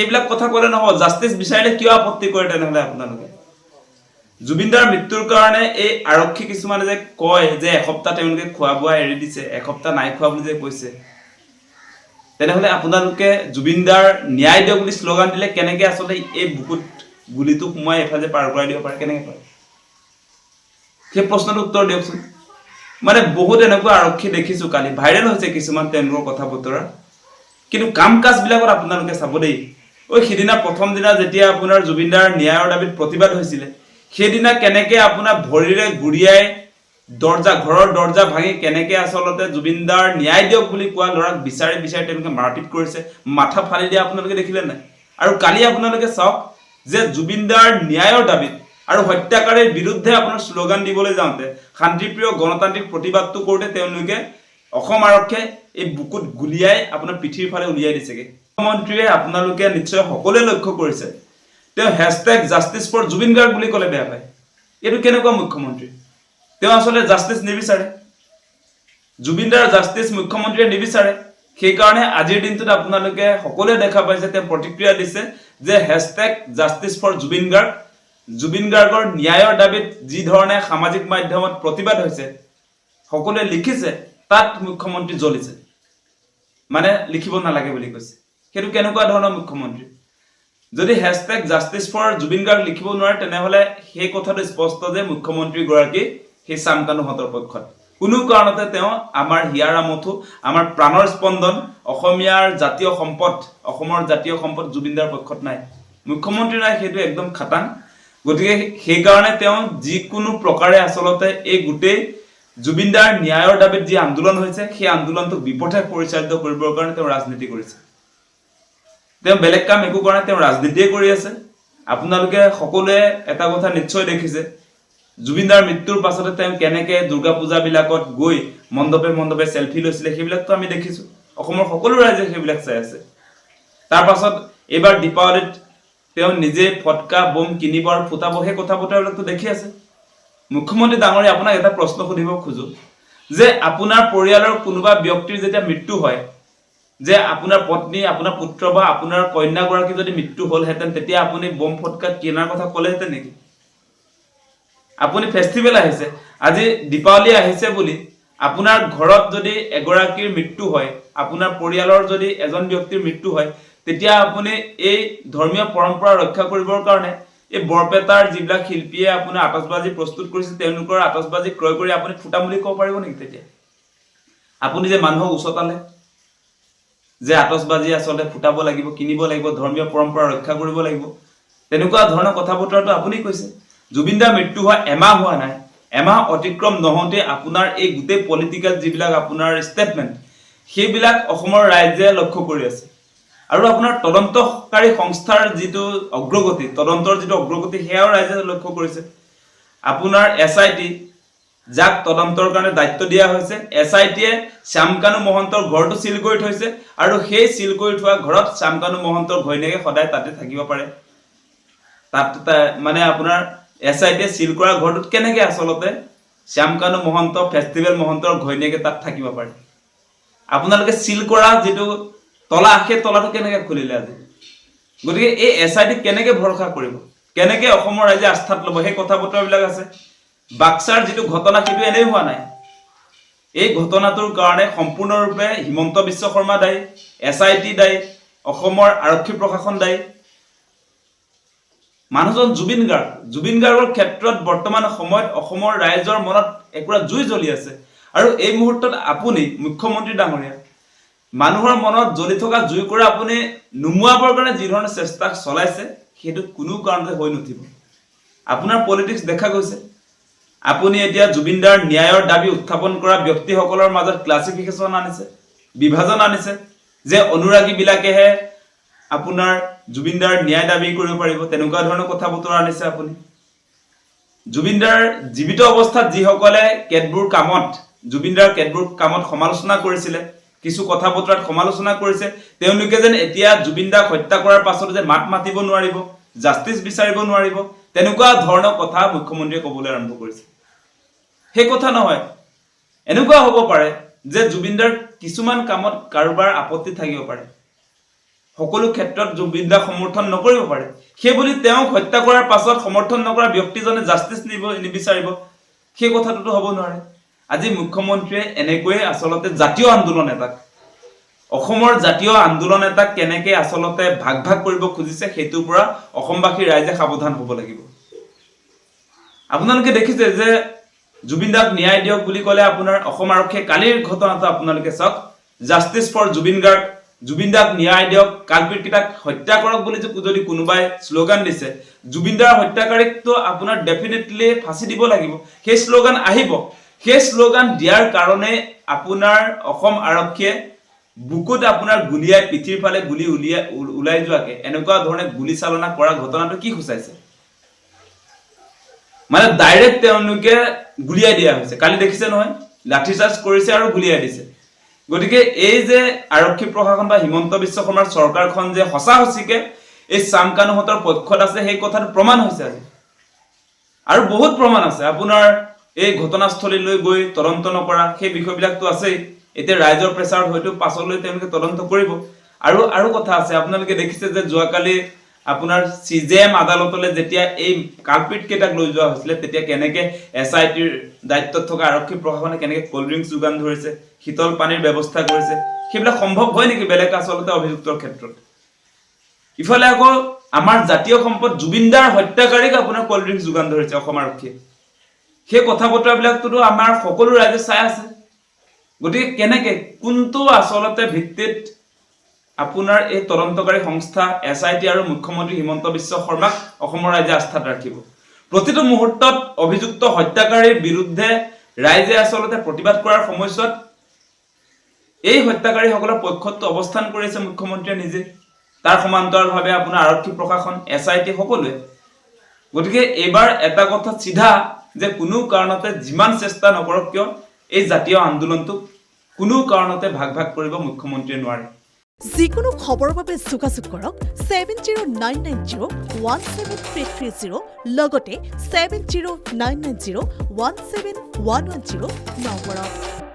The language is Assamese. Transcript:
এইবিলাক কথা ক'লে নহ'ব। জাষ্টিছ বিচাৰিলে কিয় আপত্তি কৰে তেনেহ'লে আপোনালোকে? জুবিনদাৰ মৃত্যুৰ কাৰণে এই আৰক্ষী কিছুমানে যে কয় যে এসপ্তাহ তেওঁলোকে খোৱা বোৱা এৰি দিছে, এসপ্তাহ নাই খোৱা বুলি যে কৈছে, তেনেহ'লে আপোনালোকে জুবিনদাৰ ন্যায় দিয়ক বুলি শ্লোগান দিলে কেনেকৈ আচলতে এই বুকুত গুলিটো সোমাই এফালে পাৰ কৰাই দিব পাৰে? কেনেকৈ পাৰে? সেই প্ৰশ্নটোৰ উত্তৰ দিয়কচোন। মানে বহুত এনেকুৱা আৰক্ষী দেখিছোঁ, কালি ভাইৰেল হৈছে কিছুমান তেওঁলোকৰ কথা বতৰা, কিন্তু কাম কাজবিলাকত আপোনালোকে চাব দেই। সিদিনা প্ৰথম দিনা যেতিয়া আপোনাৰ জুবিনদাৰ ন্যায়ৰ দাবীত প্ৰতিবাদ হৈছিলে, সেইদিনা কেনেকৈ আপোনাৰ ভৰিৰে গুৰিয়াই ঘৰৰ দৰ্জা ভাঙি কেনেকৈ আচলতে জুবিনদাৰ ন্যায় দিয়ক বুলি কোৱা ল'ৰাক বিচাৰি তেওঁলোকে মাৰপিট কৰিছে, মাথা ফালি দিয়া আপোনালোকে দেখিলে নাই? আৰু কালি আপোনালোকে চাওক যে জুবিনদাৰ ন্যায়ৰ দাবীত আৰু হত্যাকাৰীৰ বিৰুদ্ধে আপোনাৰ শ্লোগান দিবলৈ যাওঁতে, শান্তিপ্ৰিয় গণতান্ত্ৰিক প্ৰতিবাদটো কৰোঁতে তেওঁলোকে অসম আৰক্ষীয়ে এই বুকুত গুলিয়াই আপোনাৰ পিঠিৰ ফালে উলিয়াই দিছেগে। মুখ্যমন্ত্ৰীয়ে আপোনালোকে নিশ্চয় সকলোৱে লক্ষ্য কৰিছে, তেওঁ #জাষ্টিছ ফৰ জুবিন গাৰ্গ বুলি ক'লে বেয়া পায়। এইটো কেনেকুৱা মুখ্যমন্ত্ৰী? তেওঁ আচলতে জাষ্টিছ নিবিচাৰে, জুবিনদাৰ জাষ্টিছ মুখ্যমন্ত্ৰীয়ে নিবিচাৰে। সেইকাৰণে আজিৰ দিনটোত আপোনালোকে সকলোৱে দেখা পাইছে তেওঁ প্ৰতিক্ৰিয়া দিছে যে #জাষ্টিছ ফৰ জুবিন গাৰ্গ। জুবিন গাৰ্গৰ ন্যায়ৰ দাবীত যি ধৰণে সামাজিক মাধ্যমত প্ৰতিবাদ হৈছে, সকলোৱে লিখিছে, তাত মুখ্যমন্ত্ৰী জ্বলিছে, মানে লিখিব নালাগে বুলি কৈছে। সেইটো কেনেকুৱা ধৰণৰ মুখ্যমন্ত্ৰী? যদি #জাষ্টিছ ফৰ জুবিন গাৰ্গ লিখিব নোৱাৰে, তেনেহ'লে সেই কথাটো স্পষ্ট যে মুখ্যমন্ত্ৰীগৰাকী সেই চামকানুহঁতৰ পক্ষত। কোনো কাৰণতে তেওঁ আমাৰ হিয়াৰ আমঠু, আমাৰ প্ৰাণৰ স্পন্দন, অসমীয়াৰ জাতীয় সম্পদ, অসমৰ জাতীয় সম্পদ জুবিনদাৰ পক্ষত নাই। মুখ্যমন্ত্ৰী নাই, সেইটো একদম খাটাং। গতিকে সেইকাৰণে তেওঁ যিকোনো প্ৰকাৰে আচলতে এই গোটেই জুবিনদাৰ ন্যায়ৰ দাবীত যি আন্দোলন হৈছে, সেই আন্দোলনটোক বিপথে পৰিচালিত কৰিবৰ কাৰণে তেওঁ ৰাজনীতি কৰিছে। তেওঁ বেলেগ কাম একো কৰা নাই, তেওঁ ৰাজনীতিয়ে কৰি আছে। আপোনালোকে সকলোৱে এটা কথা নিশ্চয় দেখিছে, জুবিনদাৰ মৃত্যুৰ পাছতে তেওঁ কেনেকৈ দুৰ্গা পূজাবিলাকত গৈ মণ্ডপে চেলফি লৈছিলে, সেইবিলাকতো আমি দেখিছোঁ। অসমৰ সকলো ৰাইজে সেইবিলাক চাই আছে। তাৰ পাছত এইবাৰ দীপাৱলীত তেওঁ নিজে ফটকা বম কিনিব আৰু ফুটাব, সেই কথা বতৰাবিলাকতো দেখি আছে। মুখ্যমন্ত্ৰী ডাঙৰীয়া, আপোনাক এটা প্ৰশ্ন সুধিব খোজোঁ যে আপোনাৰ পৰিয়ালৰ কোনোবা ব্যক্তিৰ যেতিয়া মৃত্যু হয়, যে আপোনাৰ পত্নী, আপোনাৰ পুত্ৰ বা আপোনাৰ কন্যাগৰাকী যদি মৃত্যু হ'লহেঁতেন, তেতিয়া আপুনি বম ফটকা কিনাৰ কথা ক'লেহেঁতেন নেকি? আপুনি ফেষ্টিভেল আহিছে, আজি দীপাৱলী আহিছে বুলি আপোনাৰ ঘৰত যদি এগৰাকীৰ মৃত্যু হয়, আপোনাৰ পৰিয়ালৰ যদি এজন ব্যক্তিৰ মৃত্যু হয়, তেতিয়া আপুনি এই ধৰ্মীয় পৰম্পৰা ৰক্ষা কৰিবৰ কাৰণে এই বৰপেটাৰ যিবিলাক শিল্পীয়ে আপোনাৰ আতচবাজি প্ৰস্তুত কৰিছে, তেওঁলোকৰ আতচবাজি ক্ৰয় কৰি আপুনি ফুটাম বুলি ক'ব পাৰিব নেকি? তেতিয়া আপুনি যে মানুহক উচতালে যে আতচবাজি আচলতে ফুটাব লাগিব, কিনিব লাগিব, ধৰ্মীয় পৰম্পৰা ৰক্ষা কৰিব লাগিব, তেনেকুৱা ধৰণৰ কথা বতৰাটো আপুনি কৈছে। জুবিনদাৰ মৃত্যু হোৱা এমাহ হোৱা নাই, এমাহ অতিক্ৰম নহওঁতে আপোনাৰ এই গোটেই পলিটিকেল যিবিলাক আপোনাৰ ষ্টেটমেণ্ট, সেইবিলাক অসমৰ ৰাইজে লক্ষ্য কৰি আছে। আৰু আপোনাৰ তদন্তকাৰী সংস্থাৰ যিটো অগ্ৰগতি, তদন্তৰ যিটো অগ্ৰগতি, সেয়াও ৰাইজে লক্ষ্য কৰিছে। আপোনাৰ SIT, যাক তদন্তৰ কাৰণে দায়িত্ব দিয়া হৈছে, SITয়ে শ্যামকানু মহন্তৰ ঘৰটো চিল কৰি থৈছে, আৰু সেই চিল কৰি থোৱা ঘৰত শ্যামকানু মহন্তৰ ঘৈণীয়েকে সদায় তাতে থাকিব পাৰে। তাত মানে আপোনাৰ SITয়ে চিল কৰা ঘৰটোত কেনেকৈ আচলতে শ্যামকানু মহন্ত, ফেষ্টিভেল মহন্তৰ ঘৈণীয়েকে তাত থাকিব পাৰে? আপোনালোকে চিল কৰা যিটো তলা, সেই তলাটো কেনেকৈ খুলিলে আজি? গতিকে এই SITক কেনেকৈ ভৰসা কৰিব, কেনেকৈ অসমৰ ৰাইজে আস্থাত ল'ব? সেই কথা বতৰাবিলাক আছে। বাক্সাৰ যিটো ঘটনা, সেইটো এনেই হোৱা নাই। এই ঘটনাটোৰ কাৰণে সম্পূৰ্ণৰূপে হিমন্ত বিশ্ব শৰ্মা দায়ী, SIT দায়ী, অসমৰ আৰক্ষী প্ৰশাসন দায়ী। মানুহজন জুবিন গাৰ্গ, জুবিন গাৰ্গৰ ক্ষেত্ৰত বৰ্তমান সময়ত অসমৰ ৰাইজৰ মনত একুৰা জুই জ্বলি আছে। আৰু এই মুহূৰ্তত আপুনি মুখ্যমন্ত্ৰী ডাঙৰীয়া, মানুহৰ মনত জ্বলি থকা জুইকুৰা আপুনি নুমুৱাবৰ কাৰণে যি ধৰণে চেষ্টা চলাইছে, সেইটো কোনো কাৰণতে হৈ নুঠিব। আপোনাৰ পলিটিক্স দেখা গৈছে। আপুনি এতিয়া জুবিনদাৰ ন্যায়ৰ দাবী উত্থাপন কৰা ব্যক্তিসকলৰ মাজত ক্লাছিফিকেশ্যন আনিছে, বিভাজন আনিছে, যে অনুৰাগীবিলাকেহে আপোনাৰ জুবিনদাৰ ন্যায় দাবী কৰিব পাৰিব, তেনেকুৱা ধৰণৰ কথা বতৰা আনিছে আপুনি। জুবিনদাৰ জীৱিত অৱস্থাত যিসকলে জুবিনদাৰ কেতবোৰ কামত সমালোচনা কৰিছিলে, কিছু কথা বতৰাত সমালোচনা কৰিছে, তেওঁলোকে যেন এতিয়া জুবিনদাক হত্যা কৰাৰ পাছত যে মাত মাতিব নোৱাৰিব, জাষ্টিছ বিচাৰিব নোৱাৰিব, তেনেকুৱা ধৰণৰ কথা মুখ্যমন্ত্ৰীয়ে ক'বলৈ আৰম্ভ কৰিছে। সেই কথা নহয়। এনেকুৱা হ'ব পাৰে যে জুবিনদাৰ কিছুমান কামত কাৰোবাৰ আপত্তি থাকিব পাৰে, সকলো ক্ষেত্ৰত জুবিন দাক সমৰ্থন নকৰিব পাৰে সেই বুলি তেওঁক হত্যা কৰাৰ পাছত সমৰ্থন নকৰা ব্যক্তিজনে জাষ্টিস নিবিচাৰিব সেই কথাটো হ'ব নোৱাৰে আজি মুখ্যমন্ত্ৰীয়ে এনেকৈ আচলতে জাতীয় আন্দোলন এটাক অসমৰ জাতীয় আন্দোলন এটাক কেনেকৈ আচলতে ভাগ কৰিব খুজিছে হেতুৰ পৰা অসমবাসী ৰাইজে সাৱধান হ'ব লাগিব আপোনালোকে দেখিছে যে জুবিন দাক ন্যায় দিয়ক বুলি ক'লে আপোনাৰ অসম আৰক্ষীয়ে কালিৰ ঘটনাটো আপোনালোকে চাওক জাষ্টিস ফৰ জুবিন দাক ন্যায় দিয়ক কালপিট কিটাক হত্যা কৰক বুলি যদি কোনোবাই স্লোগান দিছে জুবিন দাৰ হত্যাকাৰীকটো আপোনাৰ ডেফিনেটলি ফাঁসি দিব লাগিব সেই স্লোগান আহিব সেই স্লোগান দিয়াৰ কাৰণে আপোনাৰ অসম আৰক্ষীয়ে বুকুত আপোনাৰ গুলিয়াই পিঠিৰ ফালে গুলি উলাই যোৱাকে এনেকুৱা ধৰণে গুলি চালনা কৰা ঘটনাটো কি খুচাইছে মানে ডাইৰেক্ট তেওঁলোকে গুলিয়াই দিয়া হৈছে কালি দেখিছে নহয় লাঠি চাৰ্জ কৰিছে আৰু গুলিয়াই দিছে গতিকে এই যে আৰক্ষী প্ৰশাসন বা হিমন্ত বিশ্ব শৰ্মাৰ চৰকাৰখন যে হসাহসিকে এই সামকানুহতৰ পক্ষত আছে সেই কথাটো প্ৰমাণ হৈছে আজি আৰু বহুত প্ৰমাণ আছে আপোনাৰ এই ঘটনাস্থলীলৈ গৈ তদন্ত নকৰা সেই বিষয়বিলাকটো আছে এতিয়া ৰাইজৰ প্ৰেছাৰ হয়তো পাছলৈ তেওঁলোকে তদন্ত কৰিব আৰু কথা আছে আপোনালোকে দেখিছে যে যোৱাকালি আপোনাৰ সিজেএম আদালতলৈ যেতিয়া এই কালপিট কেটাক লৈ যোৱা হৈছিল তেতিয়া কেনেকে এসআইটিৰ দায়িত্বত থকা আৰক্ষী প্ৰশাসনে কেনেকে কোল্ড ড্ৰিংকস যোগান ধৰিছে শীতল পানীৰ ব্যৱস্থা কৰিছে সেইবিলাক সম্ভৱ হয় নেকি বেলেগ আচলতে অভিযুক্তৰ ক্ষেত্ৰত ইফালে আকৌ আমাৰ জাতীয় সম্পদ জুবিনদাৰ হত্যাকাৰীক আপোনাৰ কোল্ড ড্ৰিংকস যোগান ধৰিছে অসম আৰক্ষীয়ে সেই কথা বতৰাবিলাকটো আমাৰ সকলো ৰাইজে চাই আছে গতিকে কেনেকে কোনটো আচলতে ভিত্তিত আপোনাৰ এই তদন্তকাৰী সংস্থা এসআইটি আৰু মুখ্যমন্ত্ৰী হিমন্ত বিশ্ব শৰ্মাক অসমৰ ৰাইজে আস্থাত ৰাখিব প্ৰতিটো মুহূৰ্তত অভিযুক্ত হত্যাকাৰীৰ বিৰুদ্ধে ৰাইজে আচলতে প্ৰতিবাদ কৰাৰ সময়ছোৱাত এই হত্যাকাৰীসকলৰ পক্ষত অৱস্থান কৰিছে মুখ্যমন্ত্ৰীয়ে নিজে তাৰ সমান্তৰালভাৱে আপোনাৰ আৰক্ষী প্ৰশাসন এসআইটি সকলোৱে গতিকে এবাৰ এটা কথা সিধা যে কোনো কাৰণতে যিমান চেষ্টা নকৰক কিয় এই জাতীয় আন্দোলনটো কোনো কাৰণতে ভাগ কৰিব মুখ্যমন্ত্ৰীয়ে নোৱাৰে যিকোনো খবৰৰ বাবে যোগাযোগ কৰক 7099017330 লগতে 7099017110 নম্বৰত